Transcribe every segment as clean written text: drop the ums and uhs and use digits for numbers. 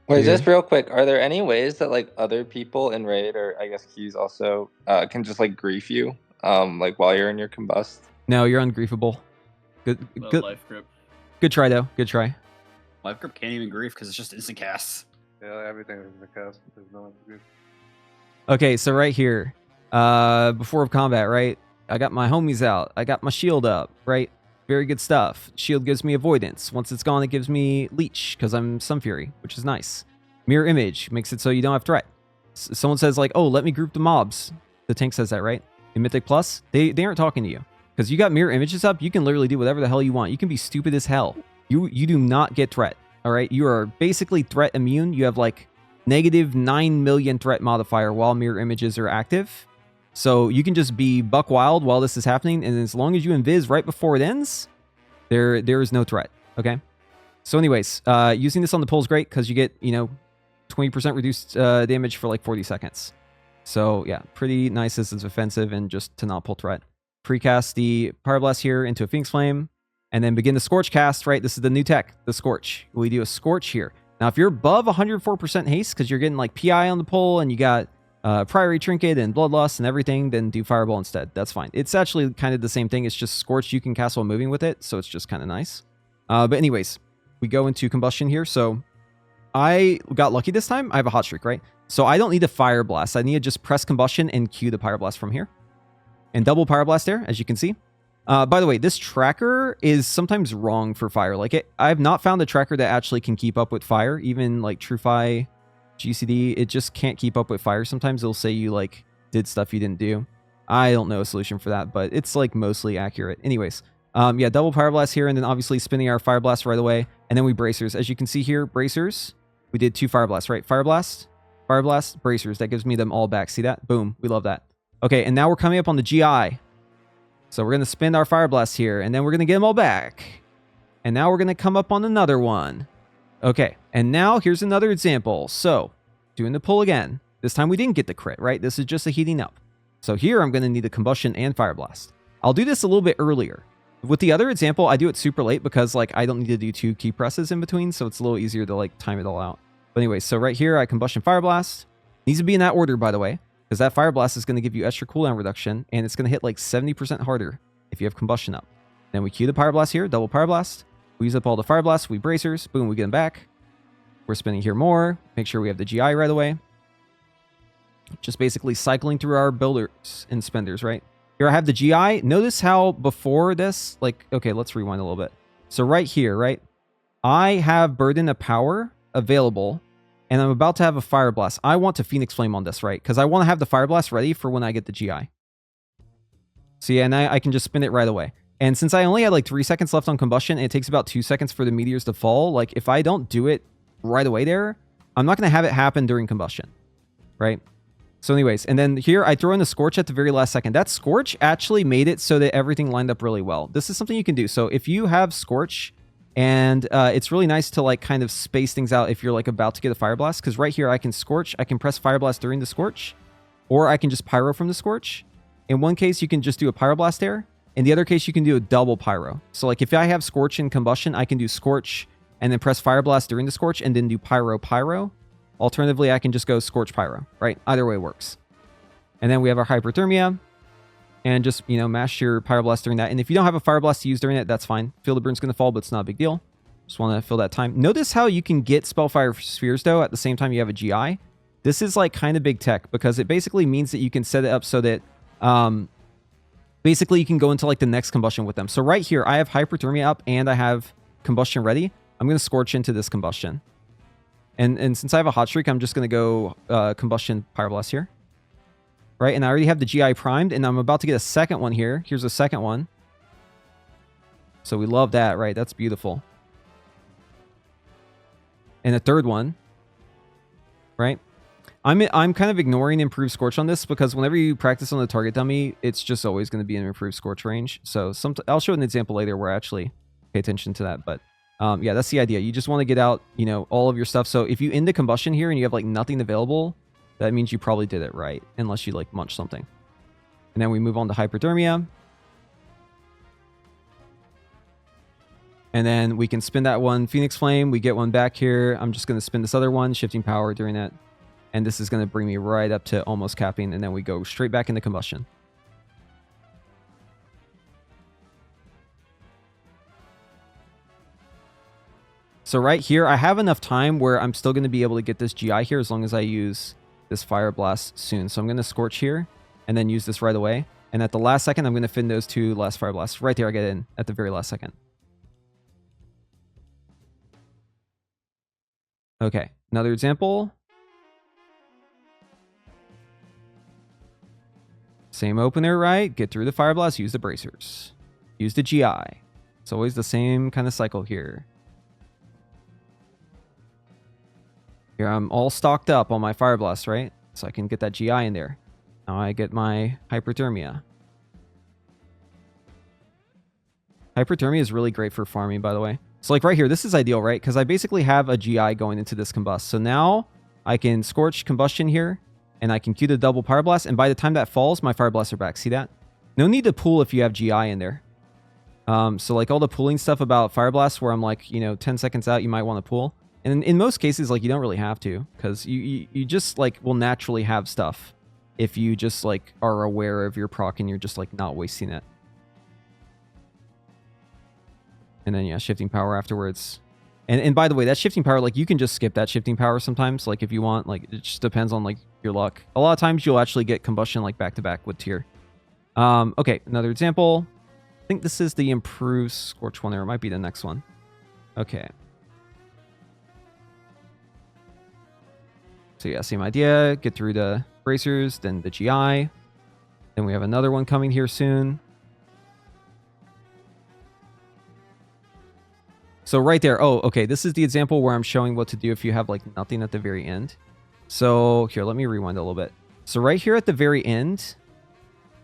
Wait, You're just good? real quick, are there any ways that like other people in raid or I guess queues also can just like grief you like while you're in your combust? No, you're ungriefable. Good, good, Life grip. good try though. Good try. Life grip can't even grief because it's just instant casts. Yeah, everything is in the cast. There's no good. Okay, so right here, before combat, right? I got my homies out. I got my shield up, right? Very good stuff. Shield gives me avoidance. Once it's gone, it gives me leech because I'm Sunfury, which is nice. Mirror image makes it so you don't have threat. Someone says like, oh, let me group the mobs. The tank says that, right? In Mythic Plus, they aren't talking to you because you got mirror images up. You can literally do whatever the hell you want. You can be stupid as hell. You do not get threat. All right, you are basically threat immune. You have like negative 9 million threat modifier while mirror images are active. So you can just be buck wild while this is happening, and as long as you invis right before it ends, there is no threat. Okay. So, anyways, using this on the pull is great because you get 20% reduced damage for like 40 seconds. So yeah, pretty nice as it's offensive and just to not pull threat. Precast the Pyroblast here into a Phoenix Flame, and then begin the Scorch cast. Right, this is the new tech, the Scorch. We do a Scorch here. Now, if you're above 104% haste because you're getting like PI on the pull and you got Priory Trinket and Bloodlust and everything, then do Fireball instead. That's fine. It's actually kind of the same thing. It's just Scorch you can cast while moving with it, so it's just kind of nice. But anyways, we go into Combustion here. So I got lucky this time. I have a Hotstreak, right? So I don't need a Fire Blast. I need to just press Combustion and cue the Pyroblast from here. And double Pyroblast there, as you can see. By the way, this tracker is sometimes wrong for fire. Like, I've not found a tracker that actually can keep up with fire. Even like TrueFi, GCD, it just can't keep up with fire. Sometimes it'll say you like did stuff you didn't do. I don't know a solution for that, but it's like mostly accurate. Anyways, yeah, double Pyroblast here, and then obviously spinning our Fire Blast right away, and then we Bracers. As you can see here, Bracers, we did 2 Fire Blasts, right? Fire Blast, Fire Blast, Bracers. That gives me them all back. See that? Boom. We love that. Okay, and now we're coming up on the GI. So we're going to spin our Fire Blast here, and then we're going to get them all back. And now we're going to come up on another one. Okay, and now here's another example. So, doing the pull again. This time we didn't get the crit, right? This is just a heating up. So here I'm going to need the Combustion and Fire Blast. I'll do this a little bit earlier. With the other example, I do it super late because like I don't need to do 2 key presses in between, so it's a little easier to like time it all out. But anyway, so right here I Combustion Fire Blast. Needs to be in that order, by the way, because that Fire Blast is going to give you extra cooldown reduction, and it's going to hit like 70% harder if you have Combustion up. Then we cue the Pyroblast here, double Pyroblast. We use up all the Fire Blasts, we Bracers, boom, we get them back. We're spinning here more, make sure we have the GI right away. Just basically cycling through our builders and spenders, right? Here I have the GI. Notice how before this, like, okay, let's rewind a little bit. So right here, right? I have Burden of Power available, and I'm about to have a Fire Blast. I want to Phoenix Flame on this, right? Because I want to have the Fire Blast ready for when I get the GI. So yeah, and I can just spin it right away. And since I only had like 3 seconds left on Combustion, and it takes about 2 seconds for the meteors to fall, like if I don't do it right away there, I'm not going to have it happen during Combustion, right? So anyways, and then here I throw in the Scorch at the very last second. That Scorch actually made it so that everything lined up really well. This is something you can do. So if you have Scorch, and it's really nice to like kind of space things out if you're like about to get a Fire Blast, because right here I can Scorch, I can press Fire Blast during the Scorch, or I can just Pyro from the Scorch. In one case, you can just do a Pyro Blast there. In the other case, you can do a double Pyro. So like if I have Scorch and Combustion, I can do Scorch and then press Fire Blast during the Scorch and then do Pyro. Alternatively, I can just go Scorch Pyro, right? Either way works. And then we have our Hyperthermia. And just, mash your Pyroblast during that. And if you don't have a Fire Blast to use during it, that's fine. Field of Burn's going to fall, but it's not a big deal. Just want to fill that time. Notice how you can get Spellfire Spheres, though, at the same time you have a GI. This is, like, kind of big tech, because it basically means that you can set it up so that, basically you can go into, like, the next Combustion with them. So right here, I have Hyperthermia up, and I have Combustion ready. I'm going to Scorch into this Combustion. And since I have a Hotstreak, I'm just going to go Combustion Pyroblast here. Right, and I already have the GI primed, and I'm about to get a second one here. Here's a second one. So we love that, right? That's beautiful. And a third one. Right? I'm kind of ignoring Improved Scorch on this, because whenever you practice on the target dummy, it's just always going to be an Improved Scorch range. So I'll show an example later where I actually pay attention to that, but... yeah, that's the idea. You just want to get out, all of your stuff. So if you end the Combustion here and you have like nothing available, that means you probably did it right, unless you like munch something. And then we move on to Hyperthermia. And then we can spin that one Phoenix Flame. We get one back here. I'm just going to spin this other one, Shifting Power during that. And this is going to bring me right up to almost capping. And then we go straight back into combustion. So right here, I have enough time where I'm still going to be able to get this GI here as long as I use this Fire Blast soon. So I'm going to Scorch here and then use this right away. And at the last second, I'm going to fin those 2 last Fire Blasts. Right there, I get in at the very last second. Okay, another example. Same opener, right? Get through the Fire Blast, use the bracers. Use the GI. It's always the same kind of cycle here. Here, I'm all stocked up on my Fire Blast, right? So I can get that GI in there. Now I get my Hyperthermia. Hyperthermia is really great for farming, by the way. So like right here, this is ideal, right? Because I basically have a GI going into this combust. So now I can Scorch combustion here, and I can cue the double Fire Blast. And by the time that falls, my Fire Blasts are back. See that? No need to pool if you have GI in there. So like all the pooling stuff about Fire Blasts where I'm like, you know, 10 seconds out, you might want to pool. And in most cases, like, you don't really have to, because you just, like, will naturally have stuff if you just, like, are aware of your proc and you're just, like, not wasting it. And then, yeah, Shifting Power afterwards. And by the way, that Shifting Power, like, you can just skip that Shifting Power sometimes, like, if you want. Like, it just depends on, like, your luck. A lot of times, you'll actually get Combustion, like, back-to-back with Tier. Okay, another example. I think this is the improved Scorch one, or it might be the next one. Okay. So yeah, same idea. Get through the bracers, then the GI. Then we have another one coming here soon. So right there. Oh, okay. This is the example where I'm showing what to do if you have like nothing at the very end. So here, let me rewind a little bit. So right here at the very end,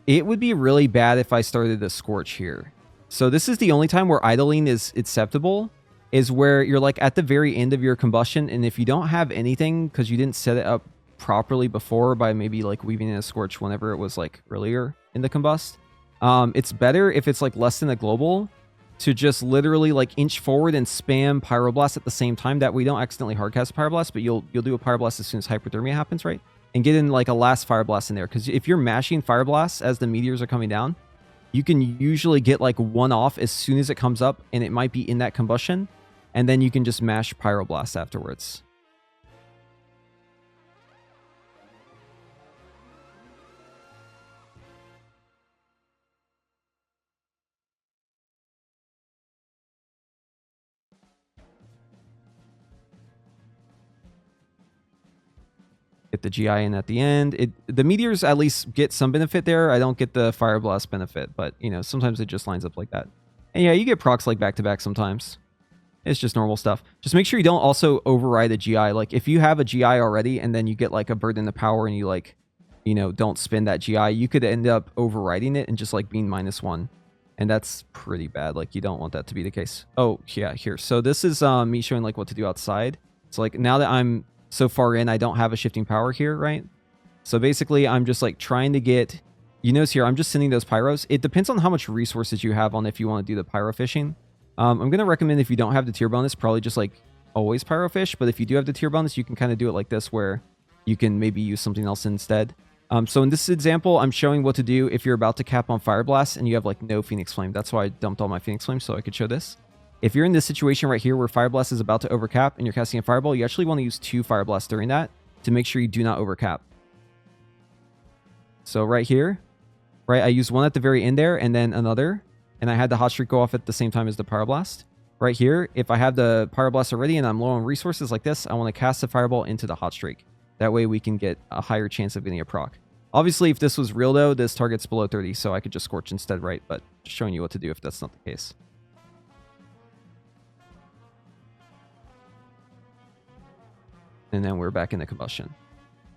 it would be really bad if I started the Scorch here. So this is the only time where idling is acceptable. Is where you're like at the very end of your combustion, and if you don't have anything because you didn't set it up properly before by maybe like weaving in a Scorch whenever it was like earlier in the combust, it's better if it's like less than a global to just literally like inch forward and spam Pyroblast at the same time. That we don't accidentally hardcast Pyroblast, but you'll do a Pyroblast as soon as Hyperthermia happens, right? And get in like a last Fire Blast in there, because if you're mashing Fire Blasts as the meteors are coming down, you can usually get like one off as soon as it comes up, and it might be in that combustion. And then you can just mash Pyroblast afterwards. Get the GI in at the end. The meteors at least get some benefit there. I don't get the Fire Blast benefit, but you know, sometimes it just lines up like that. And yeah, you get procs like back-to-back sometimes. It's just normal stuff. Just make sure you don't also override a GI. Like, if you have a GI already and then you get, like, a Burden of Power and you, like, you know, don't spin that GI, you could end up overriding it and just, like, being -1. And that's pretty bad. Like, you don't want that to be the case. Oh, yeah, here. So this is me showing, like, what to do outside. So, like, now that I'm so far in, I don't have a Shifting Power here, right? So, basically, I'm just, like, trying to get... You notice here, I'm just sending those Pyros. It depends on how much resources you have on if you want to do the Pyro fishing. I'm going to recommend, if you don't have the tier bonus, probably just like always Pyrofish. But if you do have the tier bonus, you can kind of do it like this, where you can maybe use something else instead. So in this example, I'm showing what to do if you're about to cap on Fire Blast and you have like no Phoenix Flame. That's why I dumped all my Phoenix Flames so I could show this. If you're in this situation right here where Fire Blast is about to overcap and you're casting a Fireball, you actually want to use 2 Fire Blasts during that to make sure you do not overcap. So right here, right, I used one at the very end there and then another. And I had the Hotstreak go off at the same time as the Pyroblast. Right here, if I have the Pyroblast already and I'm low on resources like this, I want to cast a Fireball into the Hotstreak. That way we can get a higher chance of getting a proc. Obviously, if this was real though, this target's below 30, so I could just Scorch instead, right? But just showing you what to do if that's not the case. And then we're back in the combustion.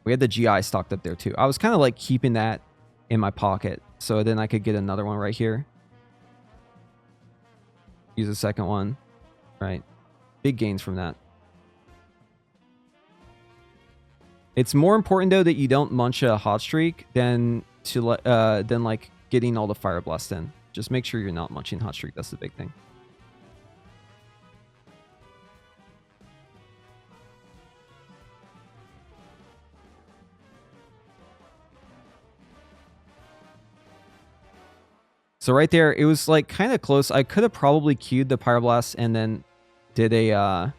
We had the GI stocked up there too. I was kind of like keeping that in my pocket, so then I could get another one right here. Use a second one, right? Big gains from that. It's more important though that you don't munch a Hotstreak than like getting all the Fire Blast in. Just make sure you're not munching Hotstreak. That's the big thing. So right there, it was like kind of close. I could have probably queued the Pyroblast and then did a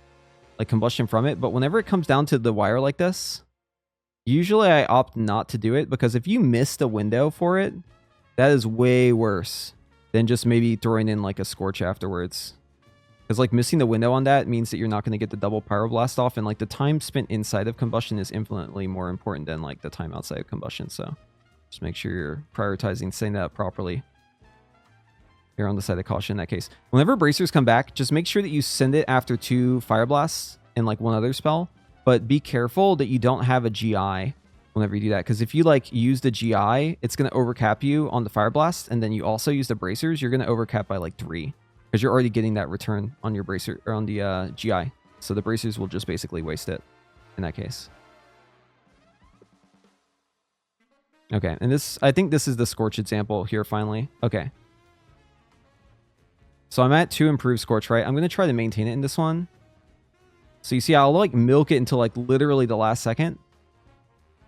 like combustion from it. But whenever it comes down to the wire like this, usually I opt not to do it, because if you missed a window for it, that is way worse than just maybe throwing in like a Scorch afterwards. Because like missing the window on that means that you're not going to get the double Pyroblast off, and like the time spent inside of combustion is infinitely more important than like the time outside of combustion. So just make sure you're prioritizing setting that up properly. You're on the side of caution in that case. Whenever bracers come back, just make sure that you send it after 2 Fire Blasts and like one other spell. But be careful that you don't have a GI whenever you do that. Because if you like use the GI, it's going to overcap you on the Fire Blast. And then you also use the bracers, you're going to overcap by like 3. Because you're already getting that return on your bracer or on the GI. So the bracers will just basically waste it in that case. Okay, and this, I think this is the Scorch example here finally. Okay. So I'm at 2 improved Scorch, right? I'm going to try to maintain it in this one. So you see, I'll like milk it until like literally the last second.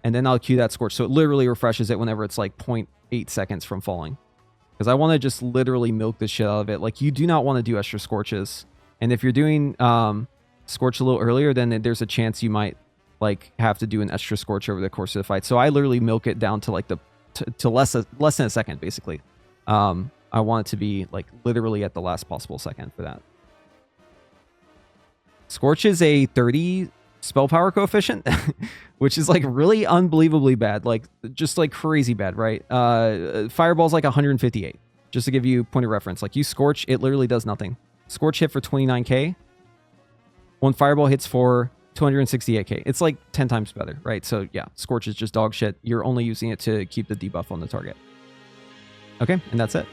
And then I'll queue that Scorch. So it literally refreshes it whenever it's like 0.8 seconds from falling. Because I want to just literally milk the shit out of it. Like, you do not want to do extra Scorches. And if you're doing Scorch a little earlier, then there's a chance you might like have to do an extra Scorch over the course of the fight. So I literally milk it down to like to less than a second, basically. I want it to be like literally at the last possible second for that. Scorch is a 30 spell power coefficient, which is like really unbelievably bad, like just like crazy bad, right? Fireball's like 158, just to give you point of reference. Like you Scorch, it literally does nothing. Scorch hit for 29k. One Fireball hits for 268k. It's like 10 times better, right? So yeah, Scorch is just dog shit. You're only using it to keep the debuff on the target. Okay, and that's it.